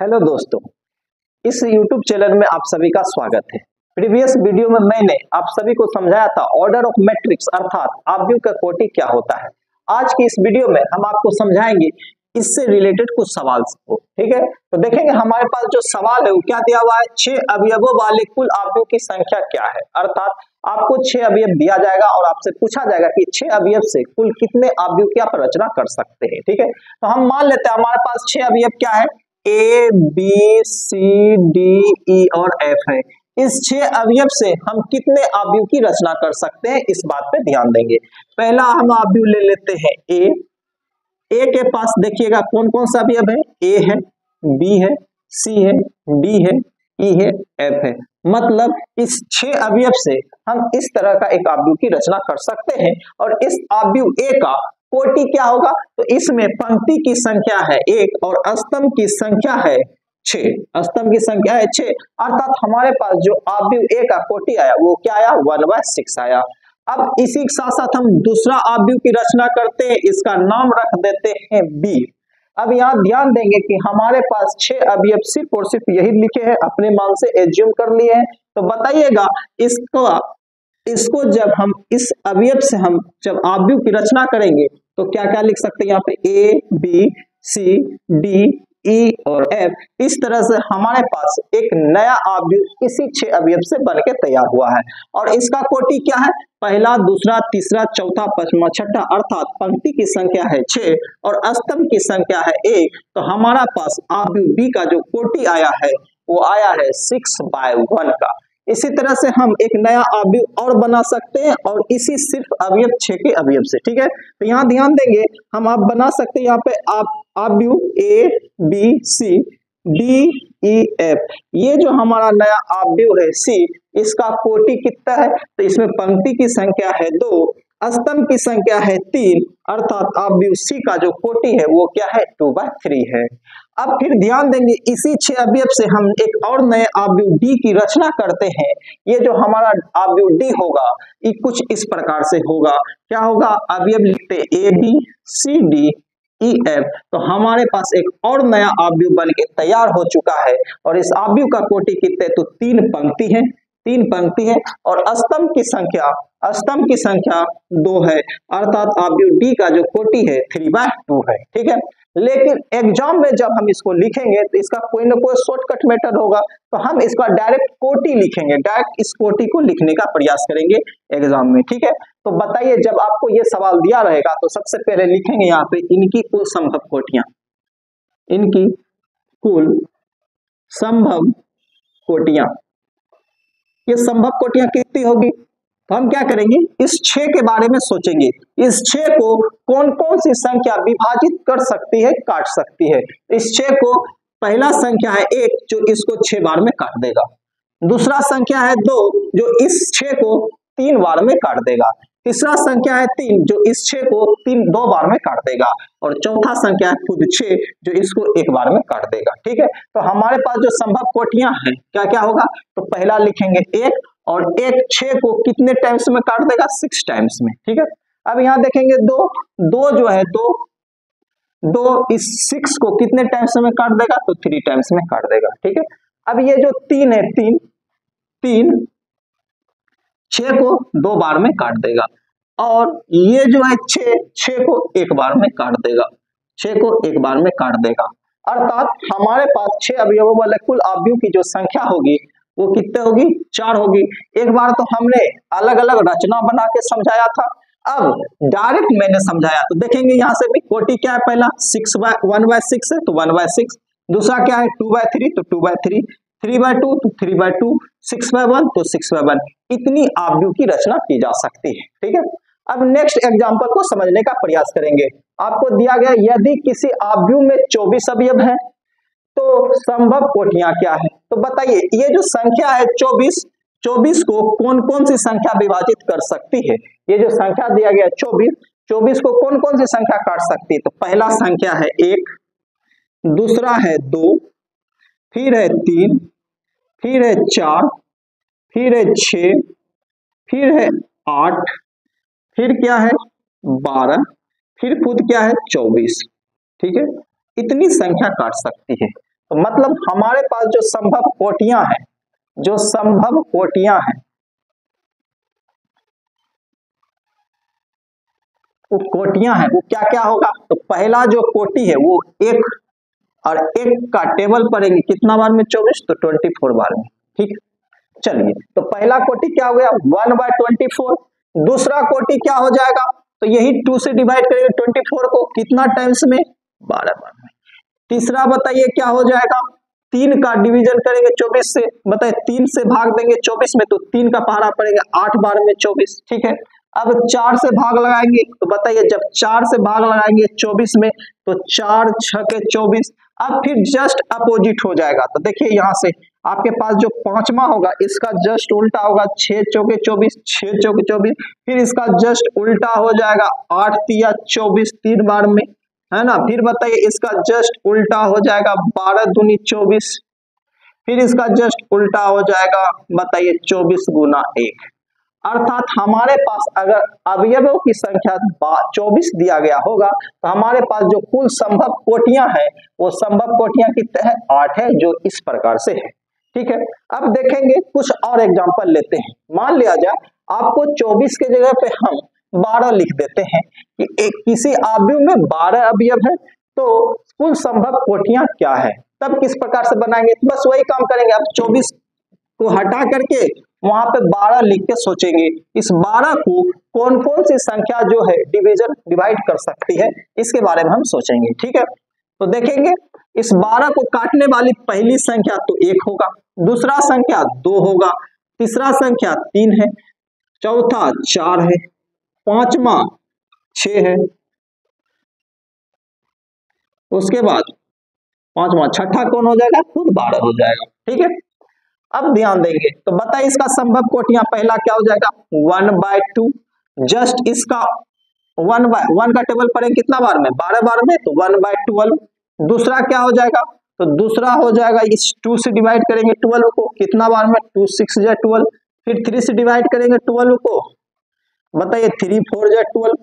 Hello दोस्तों, इस YouTube channel में आप सभी का स्वागत है। प्रीवियस वीडियो में मैंने आप सभी को समझाया था ऑर्डर ऑफ मैट्रिक्स अर्थात आव्यूह का कोटि क्या होता है। आज की इस वीडियो में हम आपको समझाएंगे इससे रिलेटेड कुछ सवाल को। ठीक है, तो देखेंगे हमारे पास जो सवाल है वो क्या दिया हुआ है, 6 अवयवों वाले कुल आव्यूह की संख्या क्या है। अर्थात आपको 6 अवयव दिया जाएगा और आपसे पूछा जाएगा कि 6 अवयव से कुल कितने आव्यूह की आप रचना कर सकते हैं। ठीक है, तो हम मान लेते हैं हमारे पास 6 अवयव क्या है, ए बी सी डी ई और एफ है। इस 6 अवयव से हम कितने आव्यूह की रचना कर सकते हैं, इस बात पे ध्यान देंगे। पहला हम आव्यूह ले लेते हैं ए के पास देखिएगा कौन कौन सा अवयव है, ए है, बी है, सी है, डी है, ई है, एफ है। मतलब इस 6 अवयव से हम इस तरह का एक आव्यूह की रचना कर सकते हैं। और इस आव्यूह ए का कोटि क्या होगा, तो इसमें पंक्ति की संख्या है 1 और स्तंभ की संख्या है 6। स्तंभ की संख्या है 6, अर्थात हमारे पास जो आव्यूह ए का कोटि आया वो क्या आया, 1/6 आया। अब इसी के साथ साथ हम दूसरा आव्यूह की रचना करते हैं, इसका नाम रख देते हैं बी। अब यहाँ ध्यान देंगे कि हमारे पास 6 अवयव सिर्फ और सिर्फ यही लिखे हैं, अपने मान से एज्यूम कर लिए हैं। तो बताइएगा इसको जब हम इस अवयव से हम जब आव्यूह की रचना करेंगे तो क्या क्या लिख सकते हैं यहाँ पे, ए बी सी डी ई और एफ। इस तरह से हमारे पास एक नया आव्यूह इसी 6 अवयव से बनके तैयार हुआ है। और इसका कोटि क्या है, पहला, दूसरा, तीसरा, चौथा, पांचवा, छठा, अर्थात पंक्ति की संख्या है 6 और स्तंभ की संख्या है 1। तो हमारा पास आव्यूह बी का जो कोटि आया है वो आया है 6/1 का। इसी तरह से हम एक नया आव्यूह और बना सकते हैं और इसी सिर्फ अवयव 6 के अवयव से। ठीक है, तो यहाँ ध्यान देंगे हम आप बना सकते हैं यहाँ पे आप आव्यूह A B C D E F. ये जो हमारा नया आव्यूह है सी, इसका कोटि कितना है, तो इसमें पंक्ति की संख्या है 2, स्तंभ की संख्या है 3, अर्थात आव्यूह सी का जो कोटि है वो क्या है, 2/3 है। अब फिर ध्यान देंगे इसी 6 अवयव से हम एक और नए आव्यूह डी की रचना करते हैं। ये जो हमारा आव्यूह डी होगा ये कुछ इस प्रकार से होगा, क्या होगा, अवयव लिखते A B C D E F. तो हमारे पास एक और नया आव्यूह बन के तैयार हो चुका है और इस आव्यूह का कोटि कितने, तो 3 पंक्ति है, 3 पंक्ति है और स्तंभ की संख्या 2 है, अर्थात आव्यूह डी का जो कोटि है 3/2 है। ठीक है, लेकिन एग्जाम में जब हम इसको लिखेंगे तो इसका कोई ना कोई शॉर्टकट मेथड होगा, तो हम इसका डायरेक्ट कोटि लिखेंगे, डायरेक्ट इस कोटि को लिखने का प्रयास करेंगे एग्जाम में। ठीक है, तो बताइए जब आपको ये सवाल दिया रहेगा तो सबसे पहले लिखेंगे यहाँ पे इनकी कुल संभव कोटियां, इनकी कुल संभव कोटियां। ये संभव कोटियां कितनी होगी, तो हम क्या करेंगे, इस 6 के बारे में सोचेंगे, इस 6 को कौन कौन सी संख्या विभाजित कर सकती है, काट सकती है। इस 6 को पहला संख्या है 1 जो इसको 6 बार में काट देगा, दूसरा संख्या है 2 जो इस 6 को 3 बार में काट देगा, तीसरा संख्या है 3 जो इस 6 को 2 बार में काट देगा और चौथा संख्या है खुद 6 जो इसको 1 बार में काट देगा। ठीक है, तो हमारे पास जो संभव कोटियां हैं क्या क्या होगा, तो पहला लिखेंगे 1 और 1 6 को कितने टाइम्स में काट देगा, 6 टाइम्स में। ठीक है, अब यहाँ देखेंगे 2 जो है 2 इस 6 को कितने टाइम्स में काट देगा, तो 3 टाइम्स में काट देगा। ठीक है, अब ये जो 3 है 3 6 को 2 बार में काट देगा और ये जो है 6 को 1 बार में काट देगा, 6 को 1 बार में काट देगा। अर्थात हमारे पास 6 अवयवों वाले कुल आव्यूह की जो संख्या होगी वो कितने होगी, 4 होगी। एक बार तो हमने अलग अलग रचना बना के समझाया था, अब डायरेक्ट मैंने समझाया तो देखेंगे यहाँ से भी कोटि क्या है, पहला 1/6 है तो 1/6, दूसरा क्या है 2/3 तो 2/3, 3/2 तो 3/2, 6/1 तो 6/1। इतनी आव्यूह की रचना की जा सकती है। ठीक है, अब नेक्स्ट एग्जांपल को समझने का प्रयास करेंगे। आपको दिया गया यदि किसी आव्यूह में 24 अवयव है तो संभव कोटियां क्या है, तो बताइए ये जो संख्या है 24 को कौन कौन सी संख्या विभाजित कर सकती है। ये जो संख्या दिया गया 24 को कौन कौन सी संख्या काट सकती है, तो पहला संख्या है 1, दूसरा है 2, फिर है 3, फिर है 4, फिर है 6, फिर है 8, फिर क्या है 12, फिर खुद क्या है 24। ठीक है, इतनी संख्या काट सकती है। तो मतलब हमारे पास जो संभव कोटियां हैं, जो संभव कोटियां हैं, वो कोटियां हैं वो क्या क्या होगा। तो पहला जो कोटि है वो एक, और एक का टेबल पढ़ेंगे कितना बार में 24, तो 24 बार में। ठीक, चलिए तो पहला कोटि क्या हो गया 1/24। दूसरा कोटि क्या हो जाएगा, तो यही 2 से डिवाइड करेंगे 24 को कितना टाइम्स में, 12 बार में। तीसरा बताइए क्या हो जाएगा, 3 का डिवीजन करेंगे 24 से, बताइए 3 से भाग देंगे 24 में, तो 3 का पहाड़ा पड़ेगा 8 बार में 24। ठीक है, अब 4 से भाग लगाएंगे, तो बताइए जब 4 से भाग लगाएंगे 24 में, तो 4 6 के 24। अब फिर जस्ट अपोजिट हो जाएगा, तो देखिए यहाँ से आपके पास जो पांचवा होगा इसका जस्ट उल्टा होगा, 6 चौके 24, 6 चौके 24। फिर इसका जस्ट उल्टा हो जाएगा 8 तिया 24 3 बार में, है ना। फिर बताइए इसका जस्ट उल्टा हो जाएगा 12 दूनी 24। फिर इसका जस्ट उल्टा हो जाएगा बताइए 24 गुना 1। अर्थात हमारे पास अगर अवयवों की संख्या 24 दिया गया होगा, तो हमारे पास जो कुल संभव कोटियां हैं वो संभव कोटियां कितने हैं, 8 है, जो इस प्रकार से है। ठीक है, अब देखेंगे कुछ और एग्जांपल लेते हैं। मान लिया जाए आपको 24 के जगह पे हम 12 लिख देते हैं कि एक किसी अवयव में 12 अवयव है, तो कुल संभव कोटियां क्या है, तब किस प्रकार से बनाएंगे। तो बस वही काम करेंगे, अब 24 को हटा करके वहां पे 12 लिख के सोचेंगे इस 12 को कौन कौन सी संख्या जो है डिवाइड कर सकती है, इसके बारे में हम सोचेंगे। ठीक है, तो देखेंगे इस 12 को काटने वाली पहली संख्या तो 1 होगा, दूसरा संख्या 2 होगा, तीसरा संख्या 3 है, चौथा 4 है, पांचवा 6 है, उसके बाद पांचवा छठा कौन हो जाएगा, खुद 12 हो जाएगा। ठीक है, अब ध्यान देंगे तो बताइए इसका संभव कोटियां, पहला क्या हो जाएगा 1/2, जस्ट इसका 1 का टेबल पढ़ेंगे कितना बार में, 12 बार में, तो 1/12। दूसरा क्या हो जाएगा, तो दूसरा हो जाएगा इस 2 से डिवाइड करेंगे 12 को कितना बार में, 2 6 जा 12। फिर 3 से डिवाइड करेंगे 12 को, बताइए 3 4 जा 12।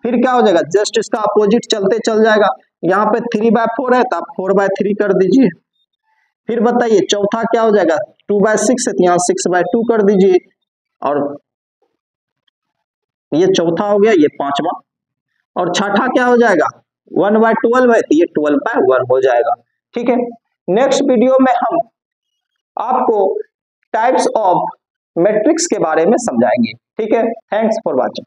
फिर क्या हो जाएगा, जस्ट इसका अपोजिट चलते चल जाएगा, यहाँ पे 3/4 है तो आप 4/3 कर दीजिए। फिर बताइए चौथा क्या हो जाएगा, 2/6 है तो यहाँ 6/2 कर दीजिए, और ये चौथा हो गया, ये पांचवा। और छठा क्या हो जाएगा 1/12 है तो ये 12/1 हो जाएगा। ठीक है, नेक्स्ट वीडियो में हम आपको टाइप्स ऑफ मैट्रिक्स के बारे में समझाएंगे। ठीक है, थैंक्स फॉर वॉचिंग।